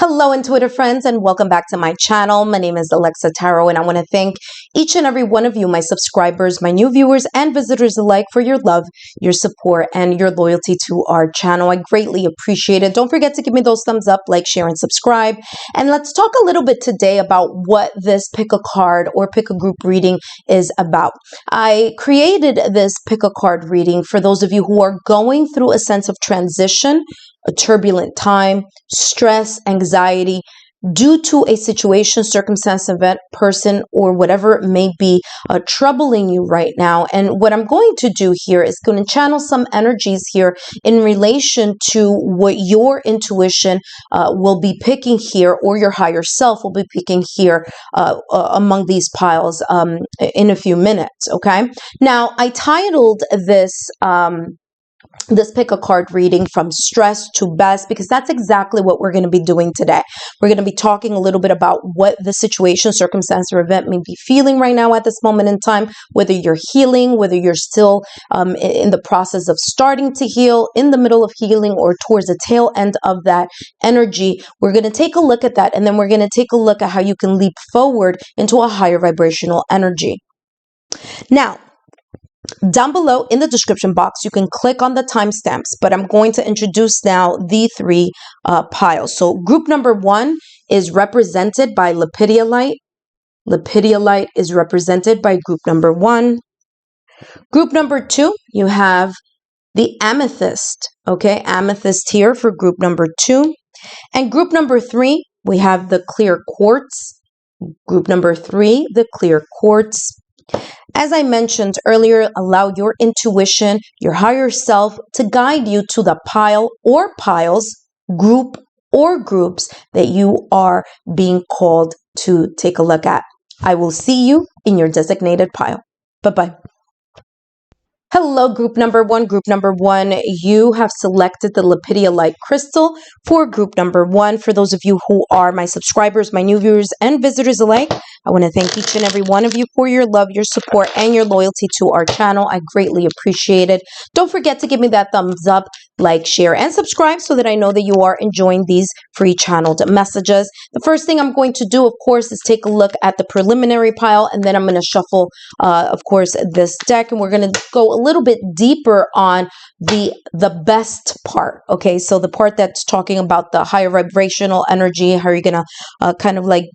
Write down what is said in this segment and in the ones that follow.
Hello, intuitive friends, and welcome back to my channel. My name is Lexa Tarot, and I want to thank each and every one of you, my subscribers, my new viewers, and visitors alike, for your love, your support, and your loyalty to our channel. I greatly appreciate it. Don't forget to give me those thumbs up, like, share, and subscribe. And let's talk a little bit today about what this pick a card or pick a group reading is about. I created this pick a card reading for those of you who are going through a sense of transition, a turbulent time, stress, anxiety, due to a situation, circumstance, event, person, or whatever it may be troubling you right now. And what I'm going to do here is going to channel some energies here in relation to what your intuition will be picking here, or your higher self will be picking here among these piles in a few minutes. Okay. Now, I titled this pick a card reading from stress to best, because that's exactly what we're going to be doing today. We're going to be talking a little bit about what the situation, circumstance, or event may be feeling right now at this moment in time, whether you're healing, whether you're still in the process of starting to heal, in the middle of healing, or towards the tail end of that energy. We're going to take a look at that, and then we're going to take a look at how you can leap forward into a higher vibrational energy. Now, down below in the description box, you can click on the timestamps, but I'm going to introduce now the three piles. So group number one is represented by Lepidolite. Lepidolite is represented by group number one. Group number two, you have the Amethyst. Okay, Amethyst here for group number two. And group number three, we have the Clear Quartz. Group number three, the Clear Quartz. As I mentioned earlier, allow your intuition, your higher self, to guide you to the pile or piles, group or groups that you are being called to take a look at. I will see you in your designated pile. Bye-bye. Hello, group number one. Group number one, you have selected the Lepidolite crystal for group number one. For those of you who are my subscribers, my new viewers, and visitors alike, I want to thank each and every one of you for your love, your support, and your loyalty to our channel. I greatly appreciate it. Don't forget to give me that thumbs up, like, share, and subscribe so that I know that you are enjoying these free channeled messages. The first thing I'm going to do, of course, is take a look at the preliminary pile, and then I'm going to shuffle, of course, this deck, and we're going to go a little bit deeper on the best part. Okay, so the part that's talking about the higher vibrational energy, how you're going to kind of like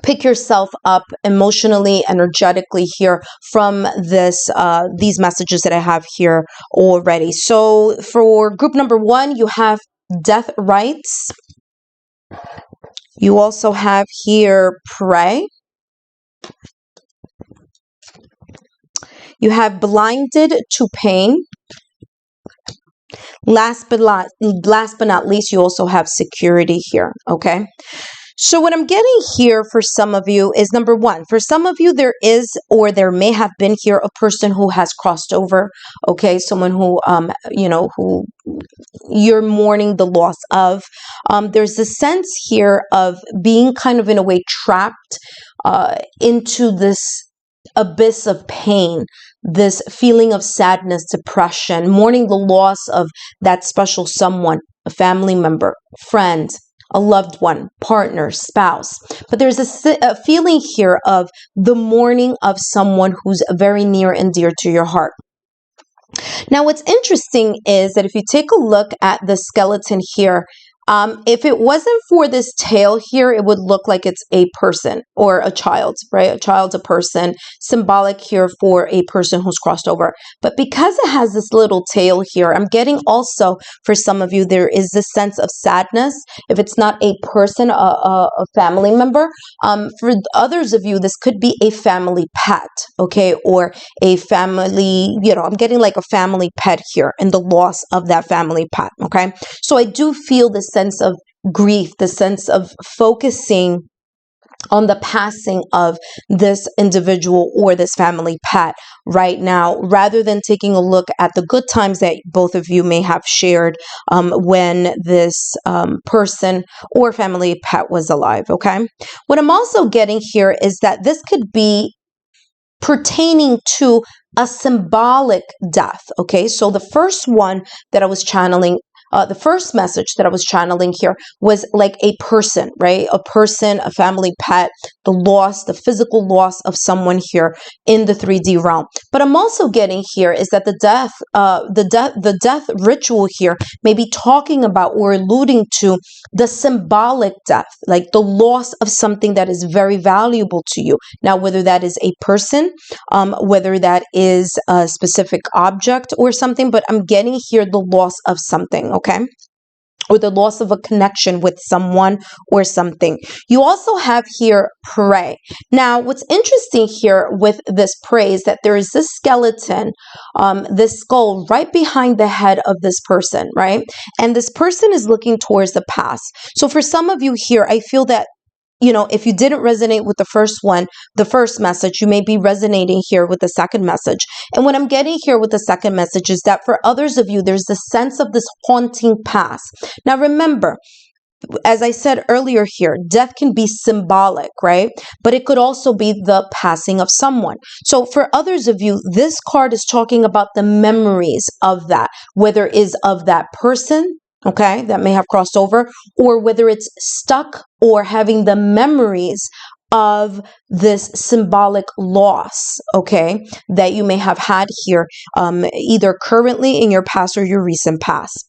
pick yourself up emotionally, energetically here from these messages that I have here already. So for group number one, you have Death Rites. You also have here Pray. You have Blinded to Pain. Last but not least, you also have Security here. Okay. So what I'm getting here for some of you is, number one, for some of you, there is, or there may have been here, a person who has crossed over. Okay. Someone who, who you're mourning the loss of. There's a sense here of being kind of in a way trapped into this abyss of pain, this feeling of sadness, depression, mourning the loss of that special someone, a family member, friend, a loved one, partner, spouse. But there's a feeling here of the mourning of someone who's very near and dear to your heart. Now, what's interesting is that if you take a look at the skeleton here, if it wasn't for this tail here, it would look like it's a person or a child, right? A child's a person, symbolic here for a person who's crossed over. But because it has this little tail here, I'm getting also, for some of you, there is this sense of sadness. If it's not a person, a family member, for others of you, this could be a family pet, okay? Or a family, I'm getting like a family pet here and the loss of that family pet, okay? So I do feel this sense of grief, the sense of focusing on the passing of this individual or this family pet right now, rather than taking a look at the good times that both of you may have shared when this person or family pet was alive. Okay. What I'm also getting here is that this could be pertaining to a symbolic death. Okay. So the first one that I was channeling the first message that I was channeling here was like a person, right? A person, a family pet, the loss, the physical loss of someone here in the 3D realm. But I'm also getting here is that the death ritual here may be talking about or alluding to the symbolic death, like the loss of something that is very valuable to you. Now, whether that is a person, whether that is a specific object or something, but I'm getting here the loss of something, okay? Or the loss of a connection with someone or something. You also have here pray. Now, what's interesting here with this pray is that there is this skeleton, this skull right behind the head of this person, right? And this person is looking towards the past. So for some of you here, I feel that, you know, if you didn't resonate with the first one, the first message, you may be resonating here with the second message. And what I'm getting here with the second message is that for others of you, there's a sense of this haunting past. Now, remember, as I said earlier here, death can be symbolic, right? But it could also be the passing of someone. So for others of you, this card is talking about the memories of that, whether it is of that person, okay, that may have crossed over, or whether it's stuck or having the memories of this symbolic loss, okay, that you may have had here, either currently in your past or your recent past.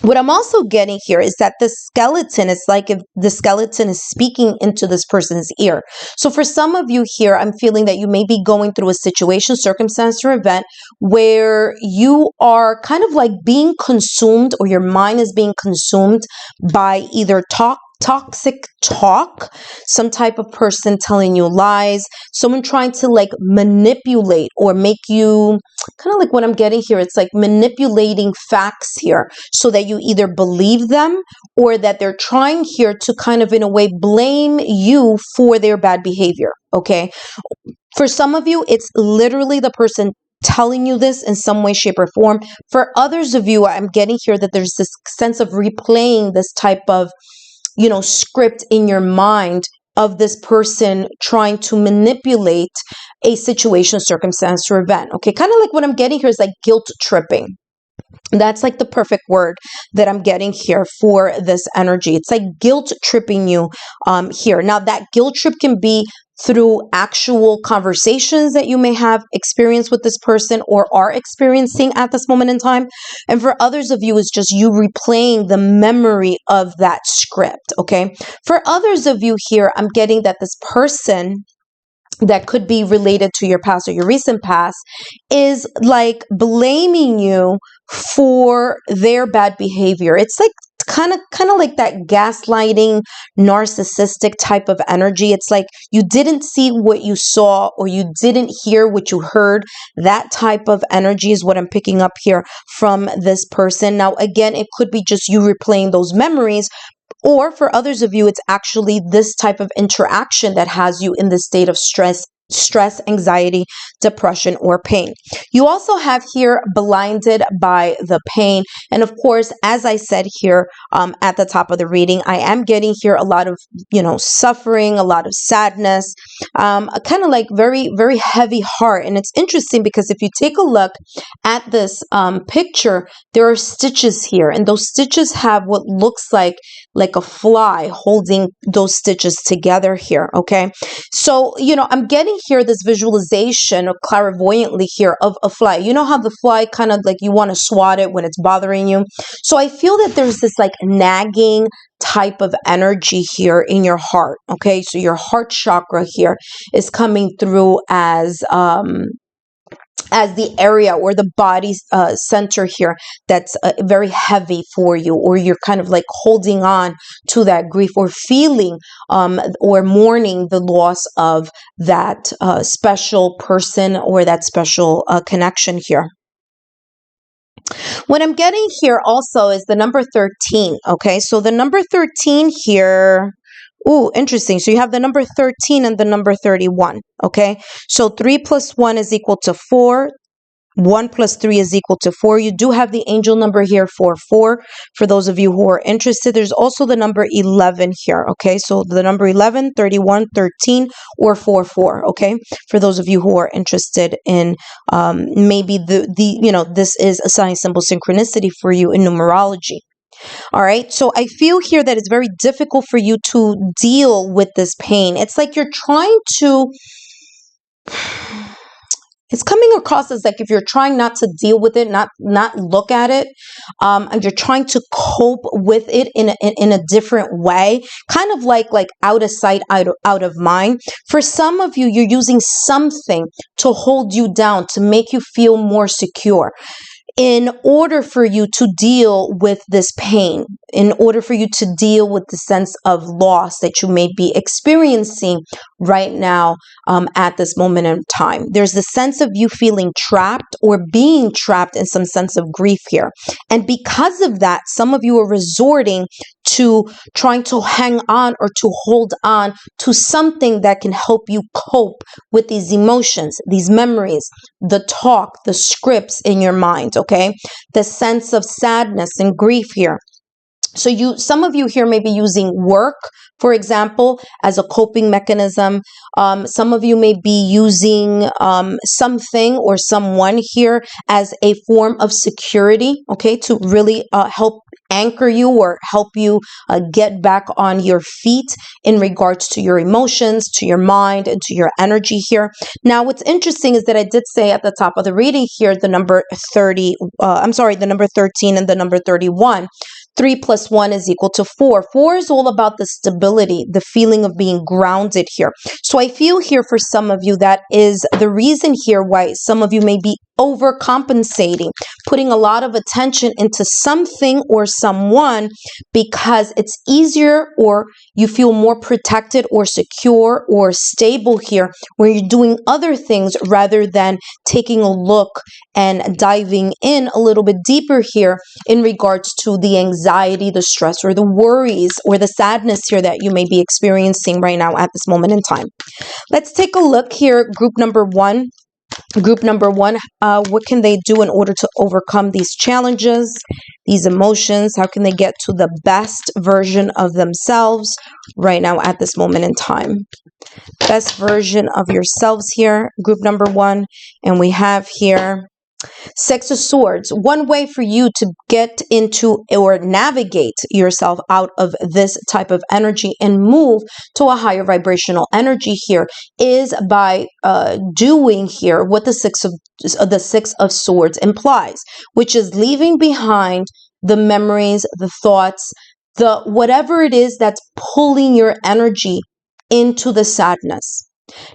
What I'm also getting here is that the skeleton is like if the skeleton is speaking into this person's ear. So for some of you here, I'm feeling that you may be going through a situation, circumstance, or event where you are kind of like being consumed, or your mind is being consumed by either toxic talk, some type of person telling you lies, someone trying to like manipulate or make you kind of like what I'm getting here. It's like manipulating facts here so that you either believe them or that they're trying here to kind of in a way blame you for their bad behavior. Okay. For some of you, it's literally the person telling you this in some way, shape, or form. For others of you, I'm getting here that there's this sense of replaying this type of, you know, script in your mind of this person trying to manipulate a situation, circumstance, or event. Okay, kind of like what I'm getting here is like guilt tripping. That's like the perfect word that I'm getting here for this energy. It's like guilt tripping you here. Now, that guilt trip can be through actual conversations that you may have experienced with this person or are experiencing at this moment in time. And for others of you, it's just you replaying the memory of that script, okay? For others of you here, I'm getting that this person that could be related to your past or your recent past is like blaming you for their bad behavior. It's like kind of like that gaslighting, narcissistic type of energy. It's like you didn't see what you saw or you didn't hear what you heard. That type of energy is what I'm picking up here from this person. Now, again, it could be just you replaying those memories, or for others of you, it's actually this type of interaction that has you in this state of stress, anxiety, depression, or pain. You also have here blinded by the pain. And of course, as I said here at the top of the reading, I am getting here a lot of, you know, suffering, a lot of sadness, a kind of like very, very heavy heart. And it's interesting because if you take a look at this picture, there are stitches here, and those stitches have what looks like a fly holding those stitches together here, okay? So, you know, I'm getting here this visualization or clairvoyantly here of a fly. You know how the fly kind of like you want to swat it when it's bothering you? So I feel that there's this like nagging type of energy here in your heart, okay? So your heart chakra here is coming through as the area or the body center here that's very heavy for you, or you're kind of like holding on to that grief or feeling or mourning the loss of that special person or that special connection here. What I'm getting here also is the number 13, okay? So the number 13 here, ooh, interesting. So you have the number 13 and the number 31, okay? So 3 plus 1 is equal to 4. 1 plus 3 is equal to 4. You do have the angel number here for 4. For those of you who are interested, there's also the number 11 here. Okay, so the number 11, 31, 13, or 44. Okay, for those of you who are interested in maybe this is a sign symbol synchronicity for you in numerology. All right, so I feel here that it's very difficult for you to deal with this pain. It's like you're trying to. It's coming across as like if you're trying not to deal with it, not look at it, and you're trying to cope with it in a different way, kind of like out of sight, out of mind. For some of you, you're using something to hold you down, to make you feel more secure. In order for you to deal with this pain, in order for you to deal with the sense of loss that you may be experiencing right now at this moment in time, there's the sense of you feeling trapped or being trapped in some sense of grief here. And because of that, some of you are resorting to trying to hang on or to hold on to something that can help you cope with these emotions, these memories, the talk, the scripts in your mind, okay? The sense of sadness and grief here. So some of you here may be using work, for example, as a coping mechanism. Some of you may be using something or someone here as a form of security, okay, to really help anchor you or help you get back on your feet in regards to your emotions, to your mind, and to your energy here. Now, what's interesting is that I did say at the top of the reading here, the number 13 and the number 31. 3 plus 1 is equal to 4. 4 is all about the stability, the feeling of being grounded here. So I feel here for some of you that is the reason here why some of you may be overcompensating, putting a lot of attention into something or someone because it's easier or you feel more protected or secure or stable here where you're doing other things rather than taking a look and diving in a little bit deeper here in regards to the anxiety, the stress, or the worries or the sadness here that you may be experiencing right now at this moment in time. Let's take a look here. Group number one, what can they do in order to overcome these challenges, these emotions? How can they get to the best version of themselves right now at this moment in time? Best version of yourselves here, group number one. And we have here Six of Swords. One way for you to get into or navigate yourself out of this type of energy and move to a higher vibrational energy here is by doing here what the Six of Swords implies, which is leaving behind the memories, the thoughts, the whatever it is that's pulling your energy into the sadness.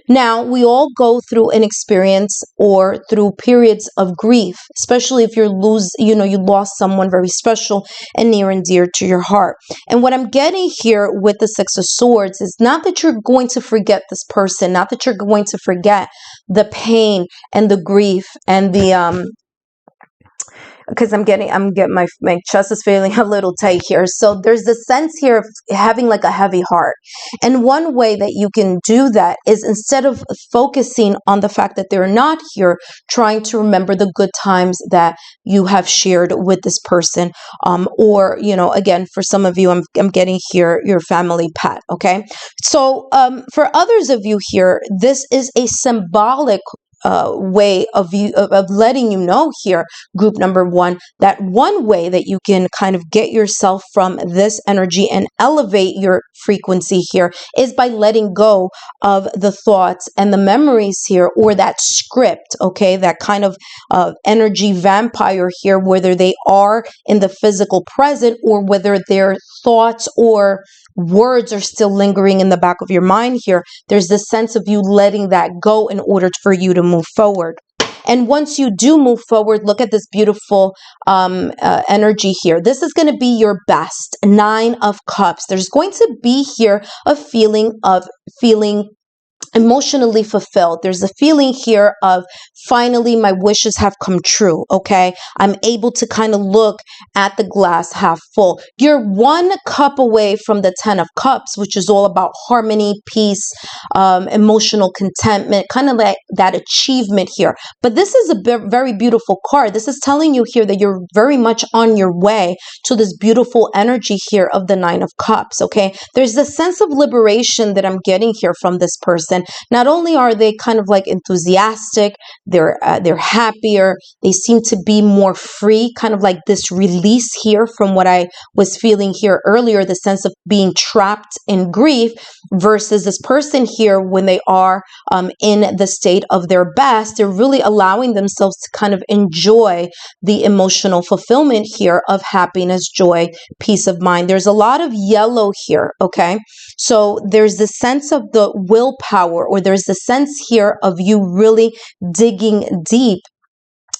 Now, we all go through an experience or through periods of grief, especially if you lost someone very special and near and dear to your heart. And what I'm getting here with the Six of Swords is not that you're going to forget this person, not that you're going to forget the pain and the grief and the because I'm getting my chest is feeling a little tight here. So there's the sense here of having like a heavy heart. And one way that you can do that is instead of focusing on the fact that they're not here, trying to remember the good times that you have shared with this person. Or, again, for some of you, I'm getting here your family pet. Okay. So for others of you here, this is a symbolic way of letting you know here, group number one, that one way that you can kind of get yourself from this energy and elevate your frequency here is by letting go of the thoughts and the memories here, or that script, okay, that kind of energy vampire here, whether they are in the physical present or whether their thoughts or words are still lingering in the back of your mind here. There's this sense of you letting that go in order for you to move forward. And once you do move forward, look at this beautiful energy here. This is going to be your best. 9 of Cups. There's going to be here a feeling emotionally fulfilled. There's a feeling here of finally my wishes have come true. Okay, I'm able to kind of look at the glass half full. You're one cup away from the 10 of Cups, which is all about harmony, peace, emotional contentment, kind of like that achievement here. But this is a very beautiful card. This is telling you here that you're very much on your way to this beautiful energy here of the 9 of Cups. Okay, there's this sense of liberation that I'm getting here from this person. Not only are they kind of like enthusiastic, they're happier, they seem to be more free, kind of like this release here from what I was feeling here earlier, the sense of being trapped in grief, versus this person here when they are in the state of their best, they're really allowing themselves to kind of enjoy the emotional fulfillment here of happiness, joy, peace of mind. There's a lot of yellow here, okay? So there's the sense of the willpower, or there's the sense here of you really digging deep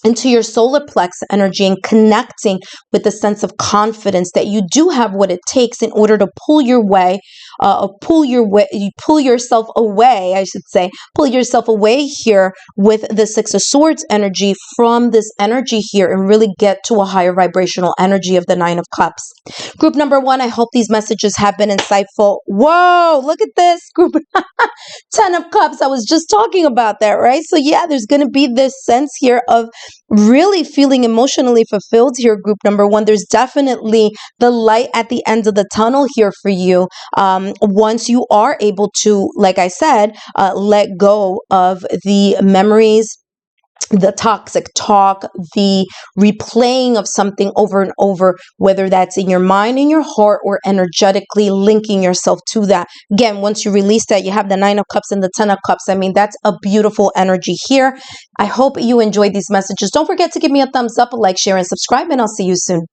into your solar plex energy and connecting with the sense of confidence that you do have what it takes in order to pull yourself away, I should say, pull yourself away here with the 6 of Swords energy from this energy here and really get to a higher vibrational energy of the 9 of Cups. Group number 1, I hope these messages have been insightful. Whoa, look at this group. 10 of Cups. I was just talking about that, right? So yeah, there's going to be this sense here of really feeling emotionally fulfilled here, group number 1. There's definitely the light at the end of the tunnel here for you. Once you are able to, like I said, let go of the memories, the toxic talk, the replaying of something over and over, whether that's in your mind, in your heart, or energetically linking yourself to that. Again, once you release that, you have the 9 of Cups and the 10 of Cups. I mean, that's a beautiful energy here. I hope you enjoyed these messages. Don't forget to give me a thumbs up, a like, share, and subscribe, and I'll see you soon.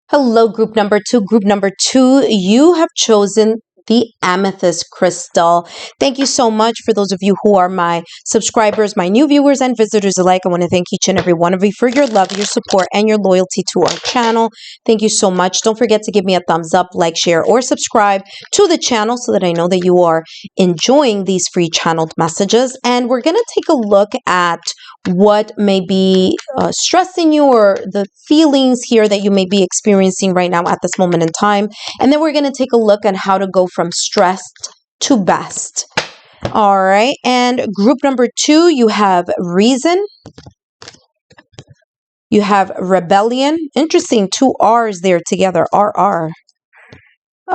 Hello, group number 2. Group number 2, you have chosen the amethyst crystal. Thank you so much for those of you who are my subscribers, my new viewers and visitors alike. I want to thank each and every one of you for your love, your support, and your loyalty to our channel. Thank you so much. Don't forget to give me a thumbs up, like, share, or subscribe to the channel so that I know that you are enjoying these free channeled messages. And we're going to take a look at what may be stressing you, or the feelings here that you may be experiencing right now at this moment in time. And then we're going to take a look at how to go from stressed to best. All right. And group number 2, you have reason. You have rebellion. Interesting. 2 R's there together. RR.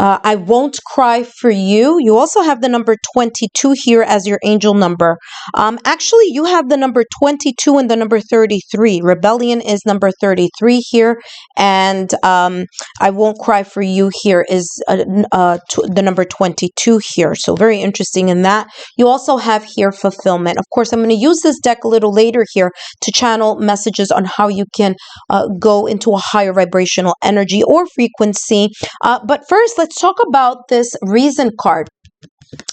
I won't cry for you. You also have the number 22 here as your angel number. Actually, you have the number 22 and the number 33. Rebellion is number 33 here, and I won't cry for you here is the number 22 here. So very interesting in that. You also have here fulfillment. Of course, I'm going to use this deck a little later here to channel messages on how you can go into a higher vibrational energy or frequency. But first, let's talk about this reason card.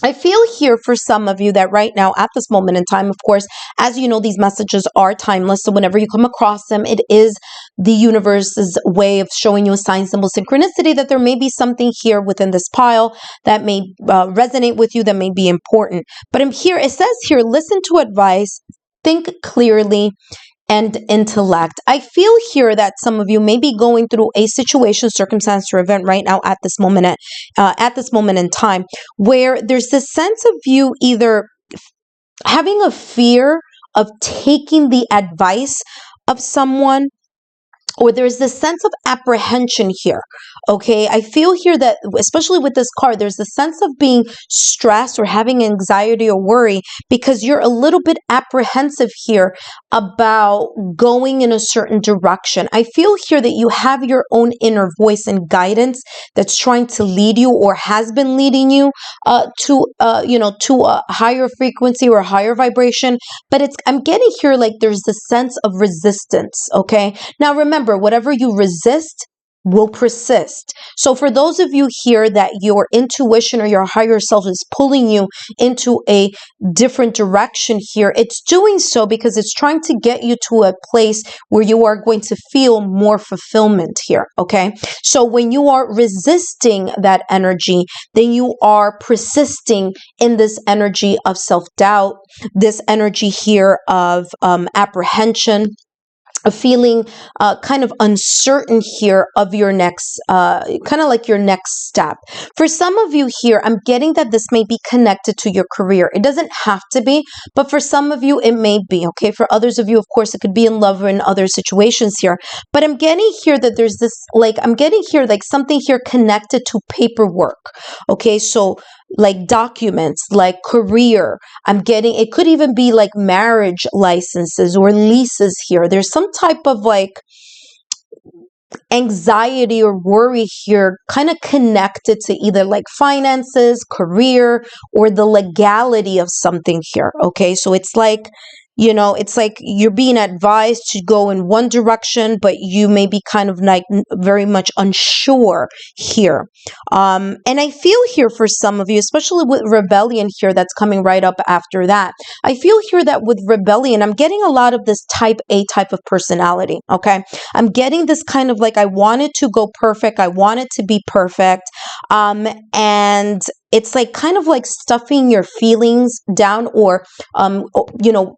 I feel here for some of you that right now at this moment in time, of course, as you know, these messages are timeless. So whenever you come across them, it is the universe's way of showing you a sign, symbol, synchronicity that there may be something here within this pile that may resonate with you, that may be important. But I'm here, it says here, listen to advice, think clearly, and intellect. I feel here that some of you may be going through a situation, circumstance, or event right now at this moment in time, where there's this sense of you either having a fear of taking the advice of someone, or there's this sense of apprehension here, okay? I feel here that, especially with this card, there's a sense of being stressed or having anxiety or worry because you're a little bit apprehensive here about going in a certain direction. I feel here that you have your own inner voice and guidance that's trying to lead you, or has been leading you to a higher frequency or a higher vibration. But I'm getting here like there's this sense of resistance, okay? Now remember, whatever you resist will persist. So for those of you here that your intuition or your higher self is pulling you into a different direction here, it's doing so because it's trying to get you to a place where you are going to feel more fulfillment here, okay? So when you are resisting that energy, then you are persisting in this energy of self-doubt, this energy here of apprehension, a feeling kind of uncertain here of your next, kind of like your next step. For some of you here, I'm getting that this may be connected to your career. It doesn't have to be, but for some of you, it may be, okay? For others of you, of course, it could be in love or in other situations here. But I'm getting here that there's this, like, I'm getting here like something here connected to paperwork, okay? So like documents, like career. I'm getting, it could even be like marriage licenses or leases here. There's some type of like anxiety or worry here kind of connected to either like finances, career, or the legality of something here, okay? So it's like, you know, it's like you're being advised to go in one direction, but you may be kind of like very much unsure here. And I feel here for some of you, especially with rebellion here that's coming right up after that. I feel here that with rebellion, I'm getting a lot of this type A type of personality, okay? I'm getting this kind of like, I want it to go perfect. I want it to be perfect. And it's like kind of like stuffing your feelings down, or, you know,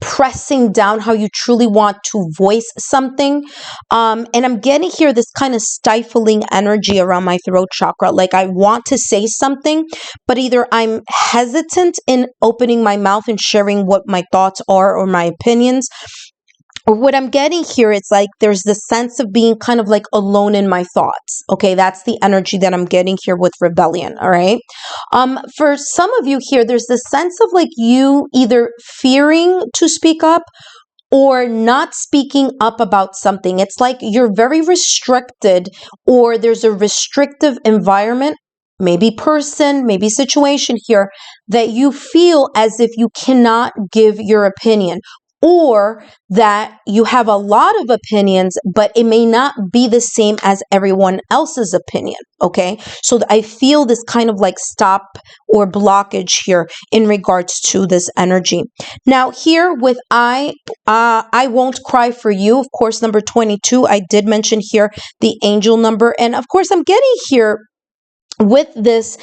pressing down how you truly want to voice something. And I'm getting here this kind of stifling energy around my throat chakra. Like I want to say something, but either I'm hesitant in opening my mouth and sharing what my thoughts are or my opinions, or what I'm getting here, it's like there's this sense of being kind of like alone in my thoughts. Okay, that's the energy that I'm getting here with rebellion, all right? For some of you here, there's this sense of like you either fearing to speak up or not speaking up about something. It's like you're very restricted, or there's a restrictive environment, maybe person, maybe situation here, that you feel as if you cannot give your opinion, or that you have a lot of opinions, but it may not be the same as everyone else's opinion, okay? So I feel this kind of like stop or blockage here in regards to this energy. Now here with I won't cry for you, of course, number 22, I did mention here the angel number, and of course I'm getting here with this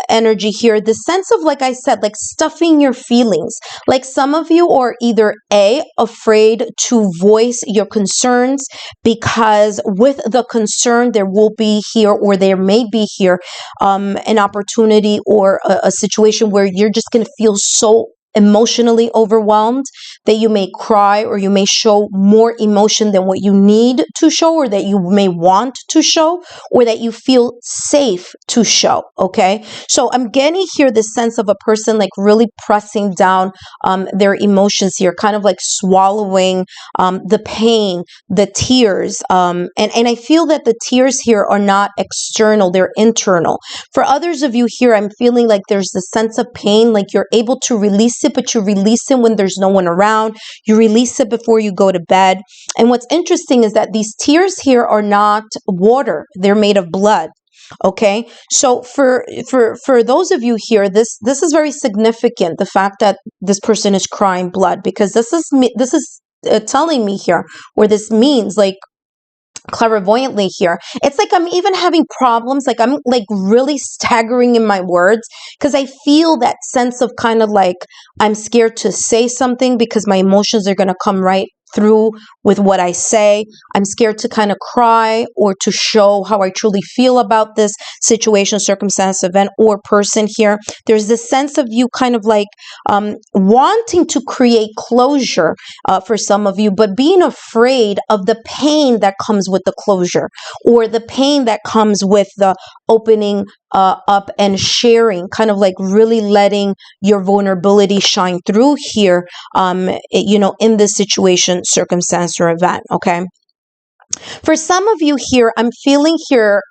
energy here, the sense of, like I said, like stuffing your feelings. Like some of you are either A, afraid to voice your concerns, because with the concern there will be here, or there may be here, an opportunity or a situation where you're just going to feel so emotionally overwhelmed that you may cry, or you may show more emotion than what you need to show, or that you may want to show, or that you feel safe to show, okay? So I'm getting here this sense of a person like really pressing down their emotions here, kind of like swallowing the pain, the tears, and I feel that the tears here are not external, they're internal. For others of you here, I'm feeling like there's this sense of pain, like you're able to release it, but you release it when there's no one around. You release it before you go to bed. And what's interesting is that these tears here are not water. They're made of blood. Okay, so for those of you here, this is very significant, the fact that this person is crying blood, because this is telling me here, or this means, like, clairvoyantly here, it's like I'm even having problems, like I'm like really staggering in my words, because I feel that sense of kind of like I'm scared to say something because my emotions are going to come right through with what I say. I'm scared to kind of cry or to show how I truly feel about this situation, circumstance, event, or person here. There's this sense of you kind of like wanting to create closure for some of you, but being afraid of the pain that comes with the closure, or the pain that comes with the opening up and sharing, kind of like really letting your vulnerability shine through here, you know, in this situation, circumstance, or event, okay? For some of you here, I'm feeling here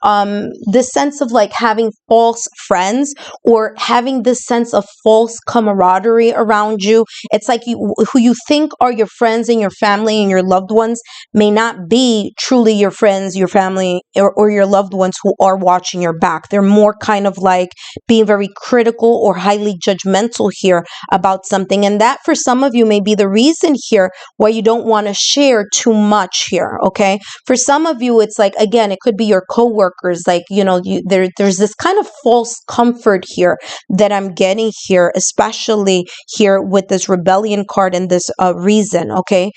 this sense of like having false friends or having this sense of false camaraderie around you. It's like who you think are your friends and your family and your loved ones may not be truly your friends, your family, or your loved ones who are watching your back. They're more kind of like being very critical or highly judgmental here about something. And that for some of you may be the reason here why you don't want to share too much here, okay? For some of you, it's like, again, it could be your coworkers, like, there's this kind of false comfort here that I'm getting here, especially here with this rebellion card and this reason, okay,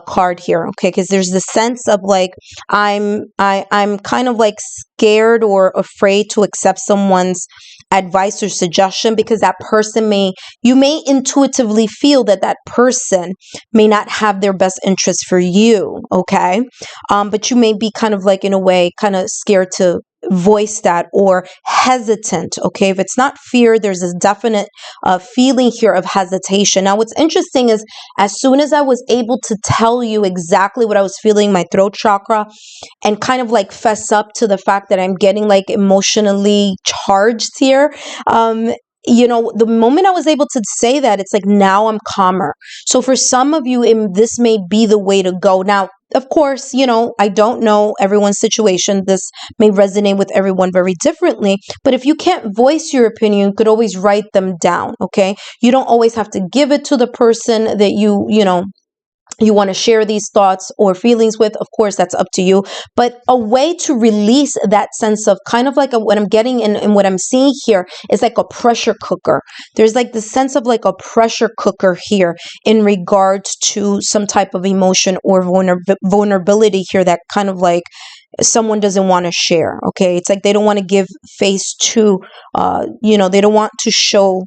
card here, okay, because there's this sense of like, I'm kind of like scared or afraid to accept someone's advice or suggestion because that person you may intuitively feel that that person may not have their best interest for you, okay? But you may be kind of like, in a way, kind of scared to voice that or hesitant, okay? If it's not fear, there's this definite feeling here of hesitation. Now, what's interesting is as soon as I was able to tell you exactly what I was feeling, my throat chakra, and kind of like fess up to the fact that I'm getting like emotionally charged here, the moment I was able to say that, it's like now I'm calmer. So for some of you, this may be the way to go. Now, of course, I don't know everyone's situation. This may resonate with everyone very differently. But if you can't voice your opinion, you could always write them down, okay? You don't always have to give it to the person that you want to share these thoughts or feelings with. Of course, that's up to you. But a way to release that sense of kind of like what I'm getting and what I'm seeing here is like a pressure cooker. There's like the sense of like a pressure cooker here in regards to some type of emotion or vulnerability here that kind of like someone doesn't want to share. Okay. It's like they don't want to give face to, they don't want to show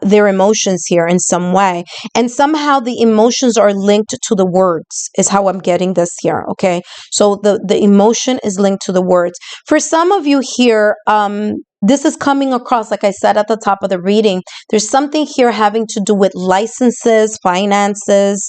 their emotions here in some way, and somehow the emotions are linked to the words is how I'm getting this here, okay? So the emotion is linked to the words. For some of you here, this is coming across, like I said at the top of the reading, there's something here having to do with licenses, finances,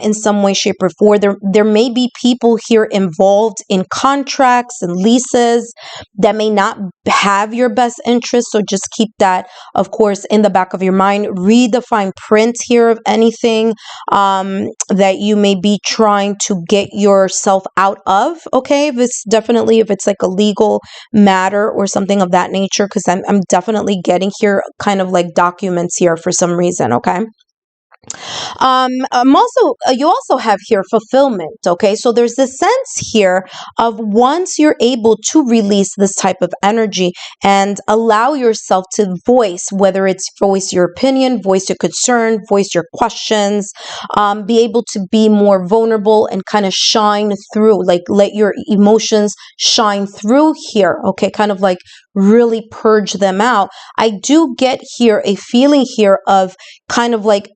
in some way, shape, or form. There may be people here involved in contracts and leases that may not have your best interest. So just keep that, of course, in the back of your mind. Read the fine print here of anything that you may be trying to get yourself out of, okay? If it's like a legal matter or something of that nature, because I'm definitely getting here kind of like documents here for some reason, okay? You also have here fulfillment, okay? So there's this sense here of once you're able to release this type of energy and allow yourself to voice, whether it's voice your opinion, voice your concern, voice your questions, be able to be more vulnerable and kind of shine through, like let your emotions shine through here, okay? Kind of like really purge them out. I do get here a feeling here of kind of like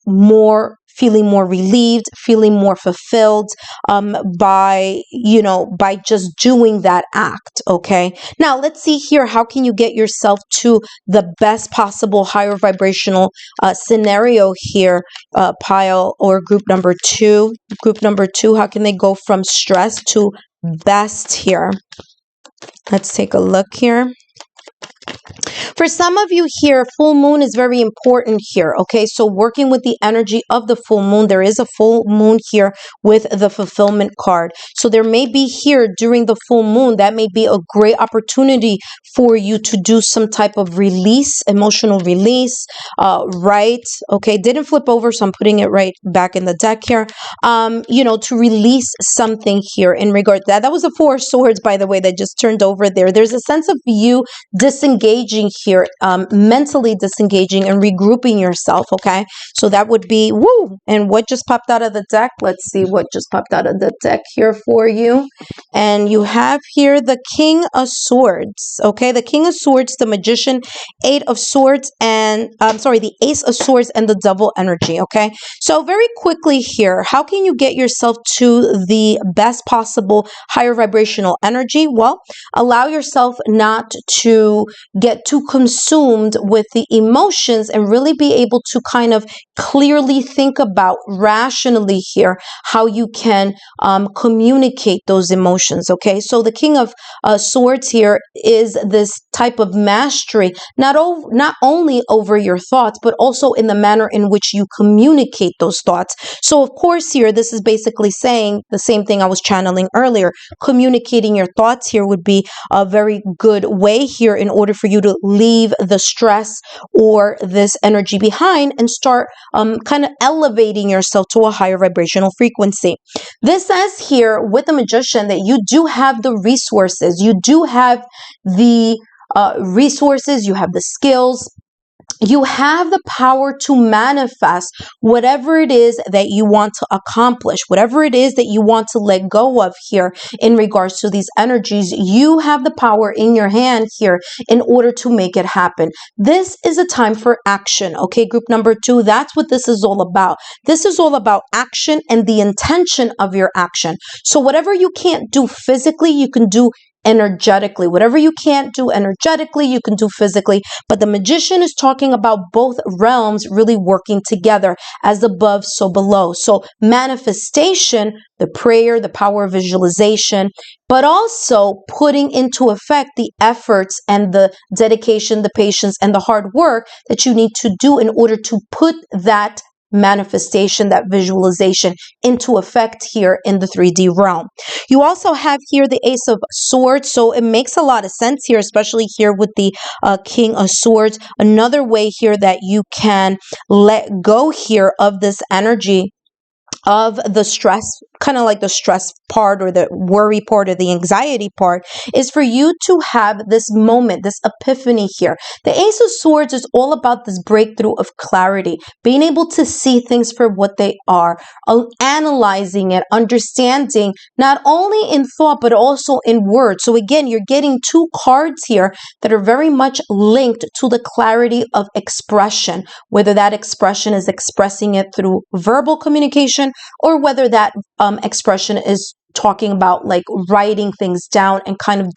feeling more relieved, feeling more fulfilled by just doing that act, okay? Now, let's see here, how can you get yourself to the best possible higher vibrational scenario here, pile or group number two? Group number two, how can they go from stress to best here? Let's take a look here. For some of you here, full moon is very important here, okay? So working with the energy of the full moon, there is a full moon here with the fulfillment card. So there may be here during the full moon, that may be a great opportunity for you to do some type of release, emotional release, right? Okay, didn't flip over, so I'm putting it right back in the deck here. To release something here in regard to that. That was a Four of Swords, by the way, that just turned over there. There's a sense of you disengaging here, mentally disengaging and regrouping yourself, okay? So that would be, woo! And what just popped out of the deck? Let's see what just popped out of the deck here for you. And you have here the King of Swords, okay? The King of Swords, the Magician, Eight of Swords, and, the Ace of Swords and the Devil energy, okay? So very quickly here, how can you get yourself to the best possible higher vibrational energy? Well, allow yourself not to get too consumed with the emotions and really be able to kind of clearly think about rationally here how you can communicate those emotions. Okay, so the King of Swords here is this type of mastery, not only over your thoughts, but also in the manner in which you communicate those thoughts. So of course here, this is basically saying the same thing I was channeling earlier. Communicating your thoughts here would be a very good way here in order for you to leave the stress or this energy behind and start kind of elevating yourself to a higher vibrational frequency. This says here with the Magician that you do have the resources, you do have the resources, you have the skills, you have the power to manifest whatever it is that you want to accomplish, whatever it is that you want to let go of here in regards to these energies. You have the power in your hand here in order to make it happen. This is a time for action. Okay, group number 2, that's what this is all about. This is all about action and the intention of your action. So whatever you can't do physically, you can do energetically. Whatever you can't do energetically, you can do physically. But the Magician is talking about both realms really working together, as above, so below. So manifestation, the prayer, the power of visualization, but also putting into effect the efforts and the dedication, the patience, and the hard work that you need to do in order to put that manifestation, that visualization into effect here in the 3D realm. You also have here the Ace of Swords, so it makes a lot of sense here, especially here with the King of Swords. Another way here that you can let go here of this energy of the stress, kind of like the stress part or the worry part or the anxiety part, is for you to have this moment, this epiphany here. The Ace of Swords is all about this breakthrough of clarity, being able to see things for what they are, analyzing it, understanding, not only in thought, but also in words. So again, you're getting 2 cards here that are very much linked to the clarity of expression, whether that expression is expressing it through verbal communication or whether that expression is talking about like writing things down and kind of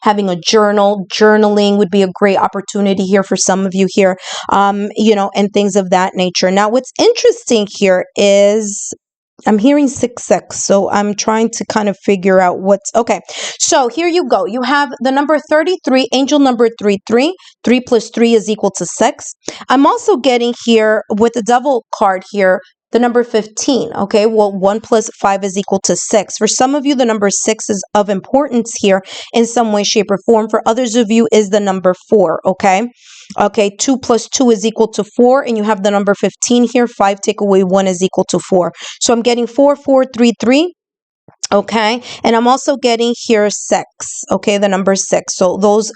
having a journal. Journaling would be a great opportunity here for some of you here, and things of that nature. Now, what's interesting here is I'm hearing 6-6, so I'm trying to kind of figure out what's okay. So here you go. You have the number 33, angel number 33. 3 plus 3 is equal to 6. I'm also getting here with the devil card here, the number 15, okay? Well, 1 plus 5 is equal to 6. For some of you, the number 6 is of importance here in some way, shape, or form. For others of you, is the number 4, okay? Okay, 2 plus 2 is equal to 4, and you have the number 15 here. 5 take away 1 is equal to 4. So I'm getting 4, 4, 3, 3. Okay, and I'm also getting here 6, okay, the number 6. So those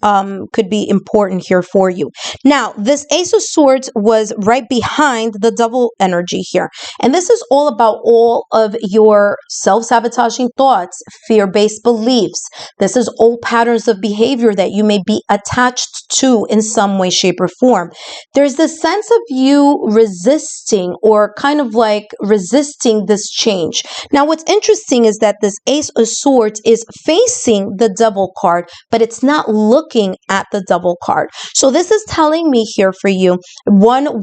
could be important here for you. Now, this Ace of Swords was right behind the double energy here. And this is all about all of your self-sabotaging thoughts, fear-based beliefs. This is old patterns of behavior that you may be attached to in some way, shape, or form. There's this sense of you resisting or kind of like resisting this change. Now, what's interesting is that this Ace of Swords is facing the double card, but it's not looking at the double card. So this is telling me here for you, another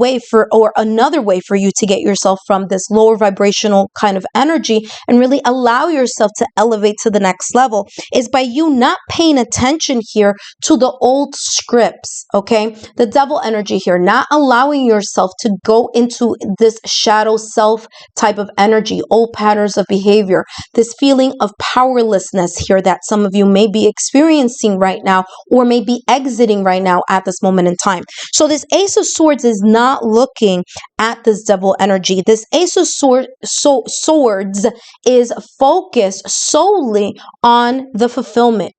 way for you to get yourself from this lower vibrational kind of energy and really allow yourself to elevate to the next level is by you not paying attention here to the old scripts, okay? The double energy here, not allowing yourself to go into this shadow self type of energy, old patterns of behavior, this feeling of powerlessness here that some of you may be experiencing right now or may be exiting right now at this moment in time. So this Ace of Swords is not looking at this double energy. This Ace of Swords is focused solely on the fulfillment.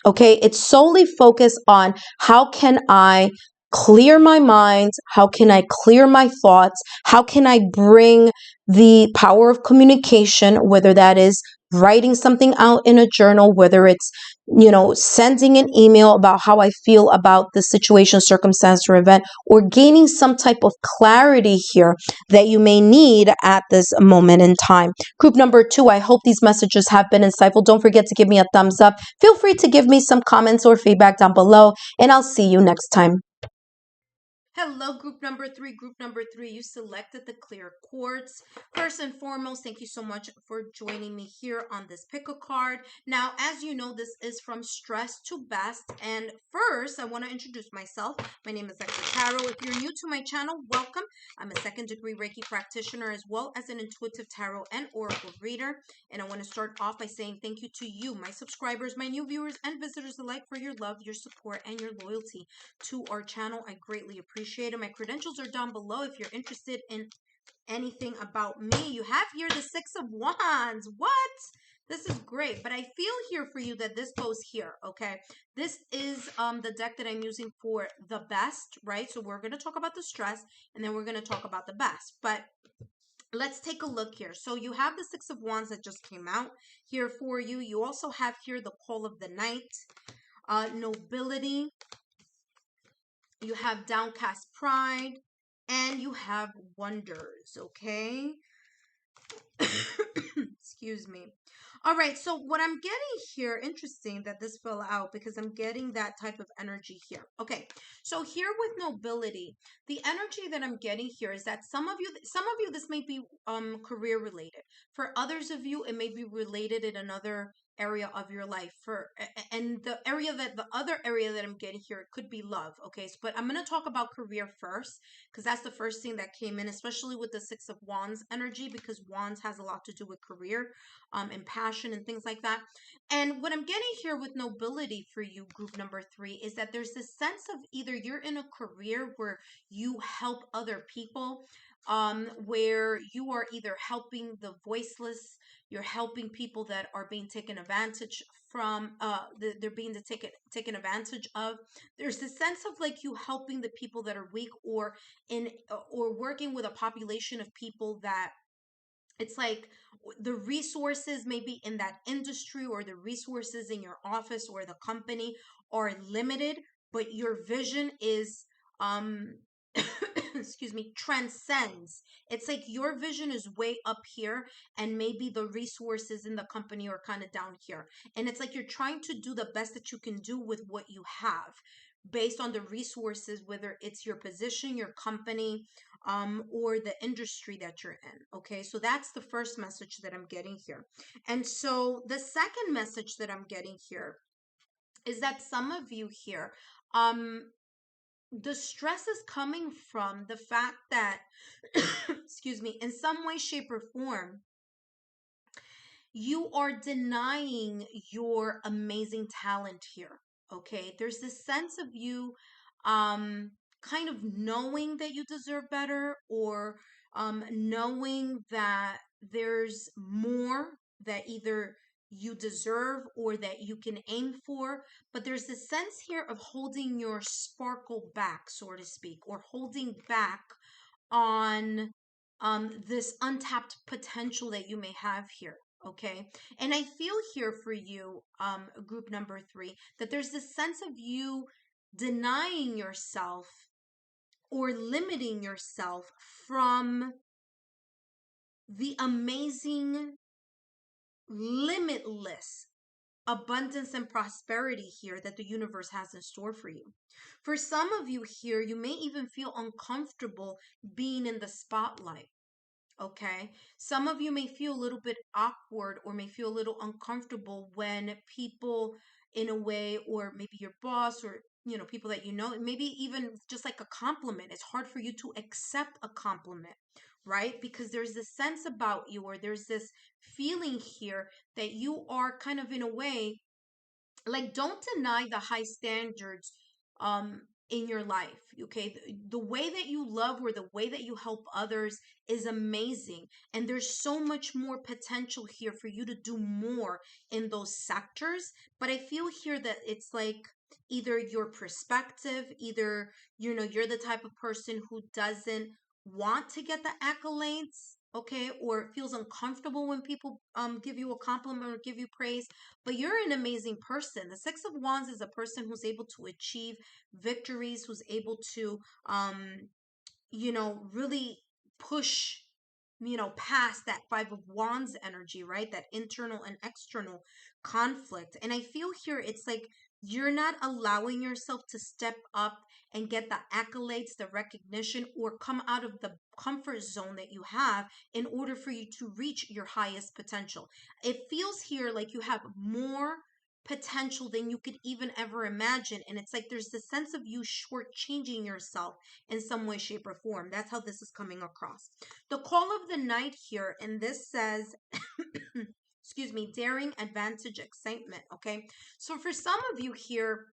Okay, it's solely focused on how can I clear my mind? How can I clear my thoughts? How can I bring the power of communication, whether that is writing something out in a journal, whether it's, sending an email about how I feel about the situation, circumstance, or event, or gaining some type of clarity here that you may need at this moment in time. Group number 2, I hope these messages have been insightful. Don't forget to give me a thumbs up. Feel free to give me some comments or feedback down below, and I'll see you next time. Hello, group number three. Group number three, you selected the clear quartz. First and foremost, thank you so much for joining me here on this pick a card. Now, as you know, this is from stress to best. And first, I want to introduce myself. My name is Lexa Tarot. If you're new to my channel, welcome. I'm a second-degree Reiki practitioner as well as an intuitive tarot and oracle reader. And I want to start off by saying thank you to you, my subscribers, my new viewers, and visitors alike for your love, your support, and your loyalty to our channel. I greatly appreciate it. My credentials are down below if you're interested in anything about me. You have here the Six of Wands. What? This is great, but I feel here for you that this goes here, okay? This is the deck that I'm using for the best, right? So we're going to talk about the stress, and then we're going to talk about the best. But let's take a look here. So you have the Six of Wands that just came out here for you. You also have here the Call of the Night, Nobility. You have Downcast Pride, and you have Wonders, okay? Excuse me. All right, so what I'm getting here, interesting that this fell out because I'm getting that type of energy here. Okay, so here with Nobility, the energy that I'm getting here is that some of you, this may be career related. For others of you, it may be related in another area of your life. And the other area that I'm getting here, it could be love. Okay, so, but I'm going to talk about career first because that's the first thing that came in, especially with the Six of Wands energy, because Wands has a lot to do with career and passion and things like that. And what I'm getting here with Nobility for you, group number three, is that there's this sense of either you're in a career where you help other people, where you are either helping the voiceless, you're helping people that are being taken advantage from, they're being taken advantage of. There's this sense of like you helping the people that are weak, or working with a population of people that it's like the resources maybe in that industry or the resources in your office or the company are limited, but your vision is excuse me, transcends. It's like your vision is way up here and maybe the resources in the company are kind of down here. And it's like you're trying to do the best that you can do with what you have based on the resources, whether it's your position, your company, or the industry that you're in. Okay, so that's the first message that I'm getting here. And so the second message that I'm getting here is that some of you here, the stress is coming from the fact that, excuse me, in some way, shape, or form, you are denying your amazing talent here. Okay, there's this sense of you kind of knowing that you deserve better, or knowing that there's more that either you deserve or that you can aim for, but there's this sense here of holding your sparkle back, so to speak, or holding back on this untapped potential that you may have here. Okay. And I feel here for you, group number three, that there's this sense of you denying yourself or limiting yourself from the amazing, limitless abundance and prosperity here that the universe has in store for you. For some of you here, you may even feel uncomfortable being in the spotlight. Okay. Some of you may feel a little bit awkward or may feel a little uncomfortable when people in a way, or maybe your boss, or people that maybe even just like a compliment. It's hard for you to accept a compliment, right? Because there's this sense about you, or there's this feeling here that you are kind of in a way, like, don't deny the high standards in your life. Okay, the way that you love or the way that you help others is amazing, and there's so much more potential here for you to do more in those sectors. But I feel here that it's like either your perspective, either you're the type of person who doesn't want to get the accolades, okay, or feels uncomfortable when people give you a compliment or give you praise. But you're an amazing person. The Six of Wands is a person who's able to achieve victories, who's able to, really push, past that Five of Wands energy, right? That internal and external conflict. And I feel here it's like You're not allowing yourself to step up and get the accolades, the recognition, or come out of the comfort zone that you have in order for you to reach your highest potential. It feels here like you have more potential than you could even ever imagine. And it's like there's this sense of you shortchanging yourself in some way, shape, or form. That's how this is coming across. The call of the night here, and this says, excuse me, daring, advantage, excitement. Okay. So for some of you here,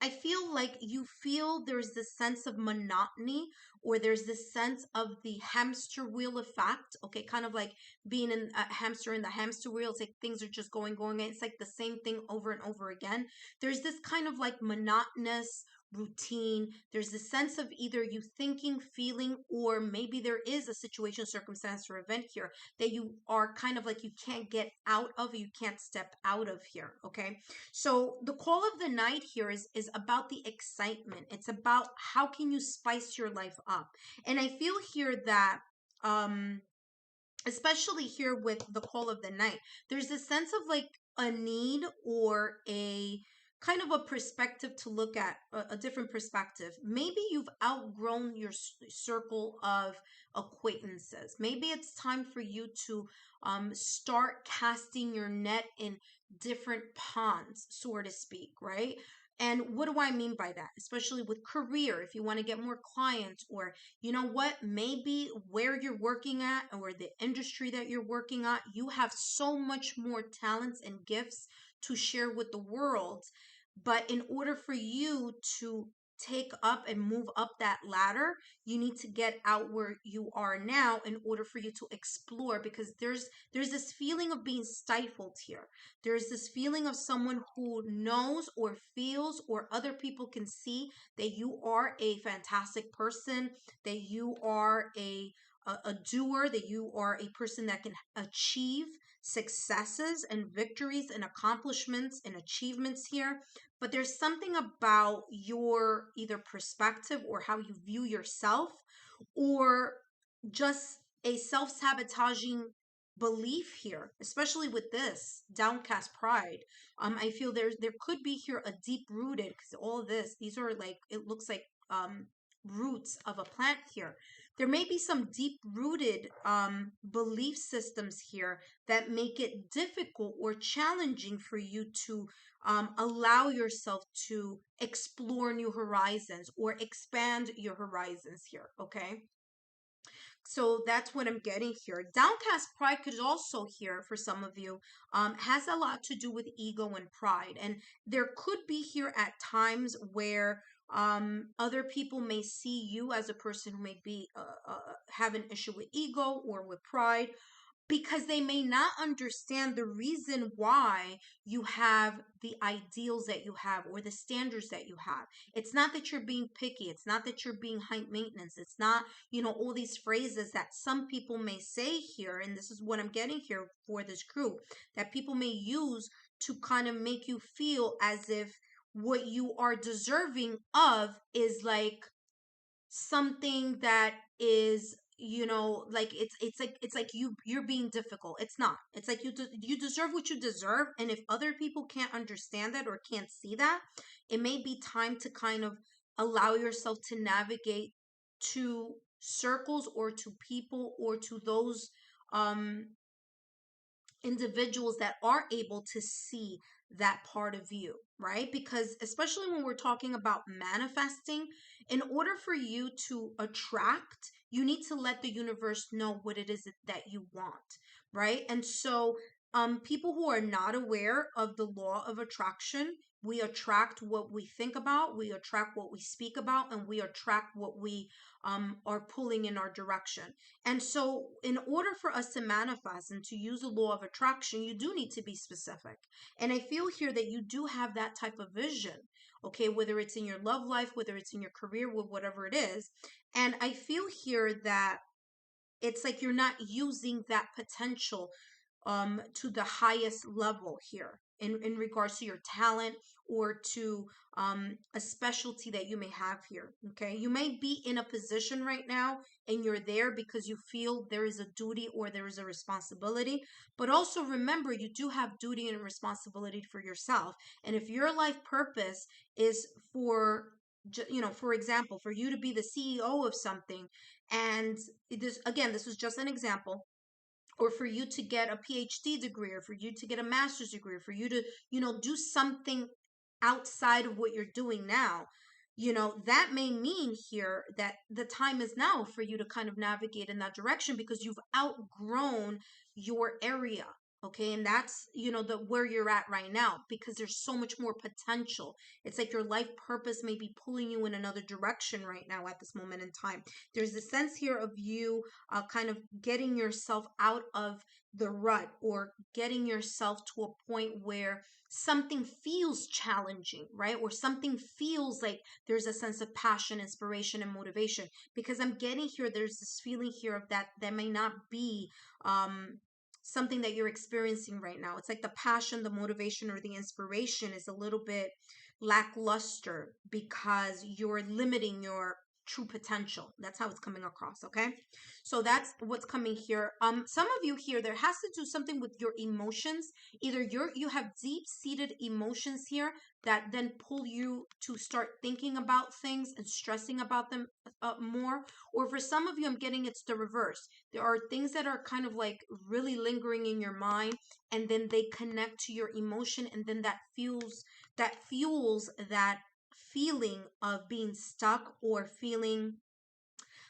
I feel like you feel there's this sense of monotony, or there's this sense of the hamster wheel effect. Okay, kind of like being in a hamster in the hamster wheel. It's like things are just going. It's like the same thing over and over again. There's this kind of like monotonous routine. There's this sense of either you thinking, feeling, or maybe there is a situation, circumstance, or event here that you are kind of like you can't get out of, you can't step out of here. Okay, so the call of the night here is about the excitement. It's about how can you spice your life up. And I feel here that especially here with the call of the night, there's a sense of like a need or a kind of a perspective to look at, a different perspective. Maybe you've outgrown your circle of acquaintances. Maybe it's time for you to start casting your net in different ponds, so to speak, right? And what do I mean by that? Especially with career, if you want to get more clients, or you know what, maybe where you're working at or the industry that you're working at, you have so much more talents and gifts to share with the world. But in order for you to take up and move up that ladder, you need to get out where you are now in order for you to explore, because there's this feeling of being stifled here. There's this feeling of someone who knows or feels, or other people can see that you are a fantastic person, that you are a doer, that you are a person that can achieve successes and victories and accomplishments and achievements here. But there's something about your either perspective or how you view yourself, or just a self-sabotaging belief here, especially with this downcast pride. I feel there could be here a deep rooted, because all of this, these are like, it looks like roots of a plant here. There may be some deep rooted belief systems here that make it difficult or challenging for you to allow yourself to explore new horizons or expand your horizons here. Okay, so that's what I'm getting here. Downcast pride could also here for some of you has a lot to do with ego and pride. And there could be here at times where other people may see you as a person who may be have an issue with ego or with pride, because they may not understand the reason why you have the ideals that you have or the standards that you have. It's not that you're being picky. It's not that you're being high maintenance. It's not, all these phrases that some people may say here. And this is what I'm getting here for this group, that people may use to kind of make you feel as if what you are deserving of is like something that is, like it's like you're being difficult. It's not. It's like you deserve what you deserve. And if other people can't understand that or can't see that, it may be time to kind of allow yourself to navigate to circles or to people or to those um individuals that are able to see that part of you, right? Because especially when we're talking about manifesting, in order for you to attract, you need to let the universe know what it is that you want, right? And so people who are not aware of the law of attraction, we attract what we think about, we attract what we speak about, and we attract what we are pulling in our direction. And so, in order for us to manifest and to use the law of attraction, you do need to be specific. And I feel here that you do have that type of vision, okay, whether it's in your love life, whether it's in your career, whatever it is. And I feel here that it's like you're not using that potential to the highest level here. in regards to your talent or to a specialty that you may have here. Okay, you may be in a position right now and you're there because you feel there is a duty or there is a responsibility, but also remember you do have duty and responsibility for yourself. And if your life purpose is for, you know, for example, for you to be the CEO of something, and this, again, this was just an example, or for you to get a PhD degree, or for you to get a master's degree, or for you to, you know, do something outside of what you're doing now, you know, that may mean here that the time is now for you to kind of navigate in that direction because you've outgrown your area. Okay, and that's, you know, the where you're at right now, because there's so much more potential. It's like your life purpose may be pulling you in another direction right now at this moment in time. There's a sense here of you kind of getting yourself out of the rut, or getting yourself to a point where something feels challenging, right? Or something feels like there's a sense of passion, inspiration, and motivation. Because I'm getting here, there's this feeling here of that may not be something that you're experiencing right now. It's like the passion, the motivation, or the inspiration is a little bit lackluster because you're limiting your true potential. That's how it's coming across. Okay, so that's what's coming here. Some of you here, there has to do something with your emotions. Either you have deep-seated emotions here that then pull you to start thinking about things and stressing about them more, or for some of you, I'm getting it's the reverse. There are things that are kind of like really lingering in your mind, and then they connect to your emotion, and then that fuels that feeling of being stuck, or feeling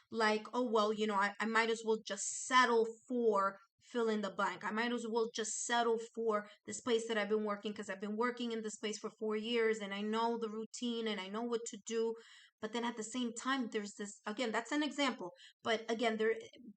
like, oh, well, you know, I might as well just settle for fill in the blank. I might as well just settle for this place that I've been working, because I've been working in this place for 4 years and I know the routine and I know what to do. But then at the same time, there's this, again, that's an example, but again,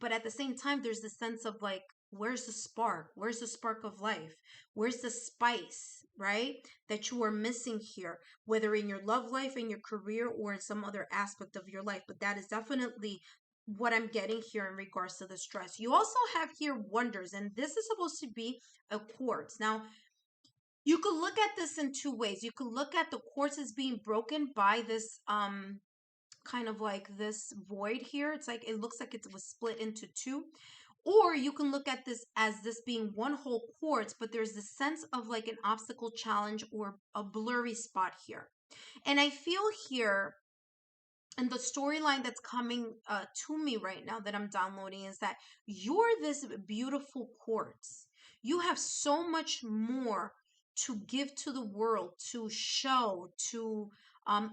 but at the same time, there's this sense of like, where's the spark? Where's the spark of life? Where's the spice, right? That you are missing here, whether in your love life, in your career, or in some other aspect of your life. But that is definitely what I'm getting here in regards to the stress. You also have here wonders, and this is supposed to be a quartz. Now, you could look at this in two ways. You could look at the quartz as being broken by this kind of like this void here. It's like it looks like it was split into two. Or you can look at this as this being one whole quartz, but there's this sense of like an obstacle, challenge, or a blurry spot here. And I feel here, and the storyline that's coming to me right now that I'm downloading, is that you're this beautiful quartz. You have so much more to give to the world, to show, to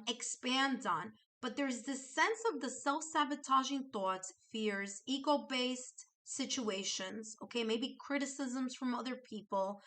expand on. But there's this sense of the self-sabotaging thoughts, fears, ego-based situations, okay, maybe criticisms from other people,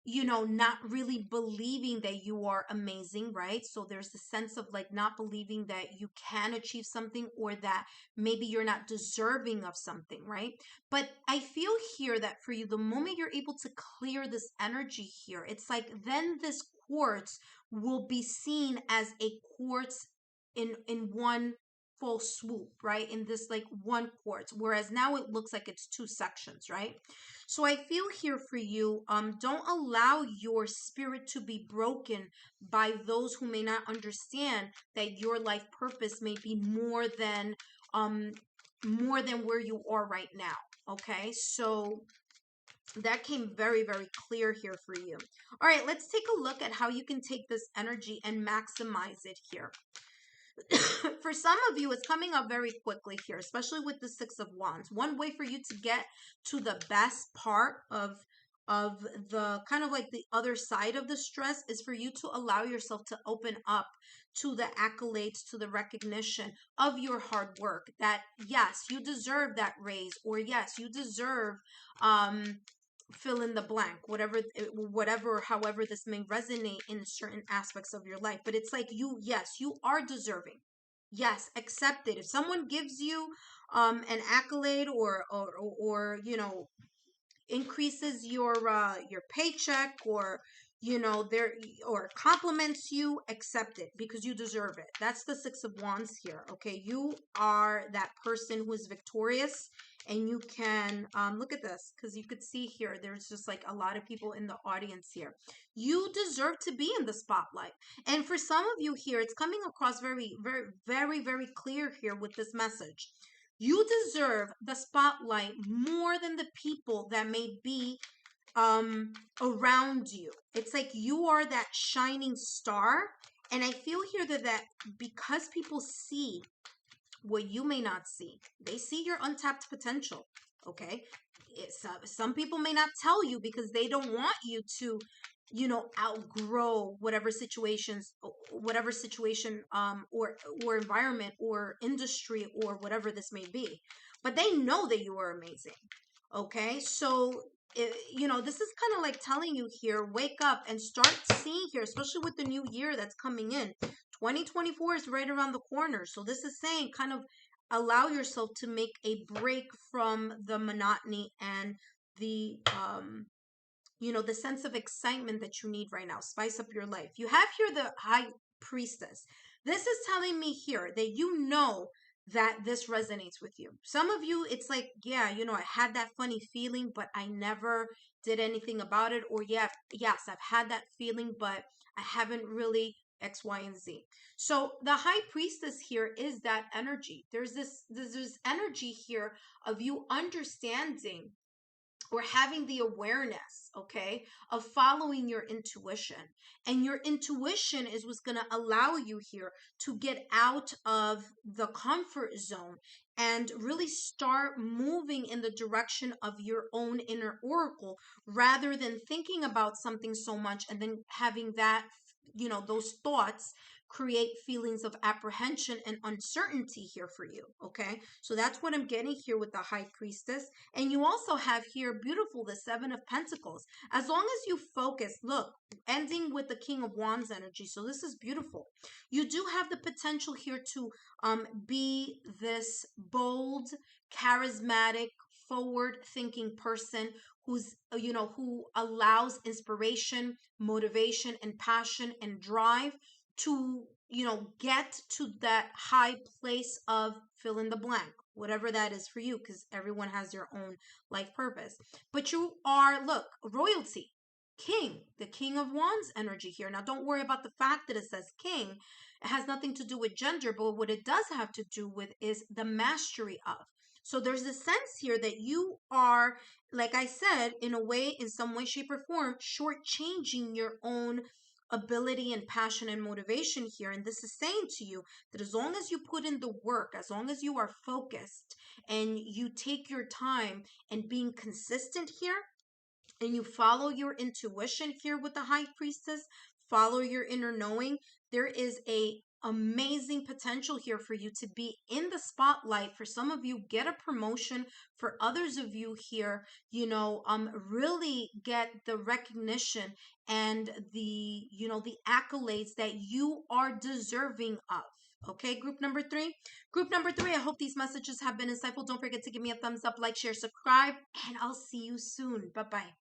you know, not really believing that you are amazing, right? So there's a sense of like not believing that you can achieve something, or that maybe you're not deserving of something, right? But I feel here that for you, the moment you're able to clear this energy here, it's like then this quartz will be seen as a quartz in one full swoop, right? In this like one quartz, whereas now it looks like it's two sections, right? So I feel here for you, don't allow your spirit to be broken by those who may not understand that your life purpose may be more than where you are right now. Okay, so that came very, very clear here for you. All right, let's take a look at how you can take this energy and maximize it here. For some of you, it's coming up very quickly here, especially with the Six of Wands. One way for you to get to the best part of the kind of like the other side of the stress is for you to allow yourself to open up to the accolades, to the recognition of your hard work, that yes, you deserve that raise, or yes, you deserve fill in the blank, whatever, however this may resonate in certain aspects of your life. But it's like yes, you are deserving. Yes, accept it. If someone gives you an accolade, or you know, increases your paycheck, or you know, or compliments you, accept it, because you deserve it. That's the Six of Wands here. Okay, you are that person who is victorious and you can look at this, because you could see here there's just like a lot of people in the audience here. You deserve to be in the spotlight. And for some of you here, it's coming across very, very, very, very clear here with this message. You deserve the spotlight more than the people that may be around you. It's like you are that shining star. And I feel here that because people see what you may not see, they see your untapped potential. Okay, some people may not tell you because they don't want you to, you know, outgrow whatever situation or environment or industry or whatever this may be, but they know that you are amazing. Okay, so you know, this is kind of like telling you here, wake up and start seeing here, especially with the new year that's coming in. 2024 is right around the corner. So this is saying kind of allow yourself to make a break from the monotony and the you know, the sense of excitement that you need right now. Spice up your life. You have here the High Priestess. This is telling me here that you know that this resonates with you. Some of you, it's like, yeah, you know, I had that funny feeling, but I never did anything about it. Or yeah, yes, I've had that feeling, but I haven't really X, Y, and Z. So the High Priestess here is that energy. There's this energy here of you understanding or having the awareness, okay, of following your intuition. And your intuition is what's going to allow you here to get out of the comfort zone and really start moving in the direction of your own inner oracle, rather than thinking about something so much and then having that, you know, those thoughts create feelings of apprehension and uncertainty here for you. Okay, so that's what I'm getting here with the High Priestess. And you also have here, beautiful, the Seven of Pentacles. As long as you focus, look, ending with the King of Wands energy. So this is beautiful. You do have the potential here to be this bold, charismatic, forward-thinking person who's, you know, who allows inspiration, motivation, and passion and drive to, you know, get to that high place of fill in the blank, whatever that is for you, because everyone has their own life purpose. But you are, look, royalty, king, the King of Wands energy here. Now, don't worry about the fact that it says king. It has nothing to do with gender, but what it does have to do with is the mastery of. So there's a sense here that you are, like I said, in a way, in some way, shape, or form, shortchanging your own ability and passion and motivation here. And this is saying to you that as long as you put in the work, as long as you are focused and you take your time and being consistent here, and you follow your intuition here with the High Priestess, follow your inner knowing, there is a amazing potential here for you to be in the spotlight. For some of you, get a promotion. For others of you here, you know, really get the recognition and the, you know, the accolades that you are deserving of. Okay, group number three. Group number three, I hope these messages have been insightful. Don't forget to give me a thumbs up, like, share, subscribe, and I'll see you soon. Bye-bye.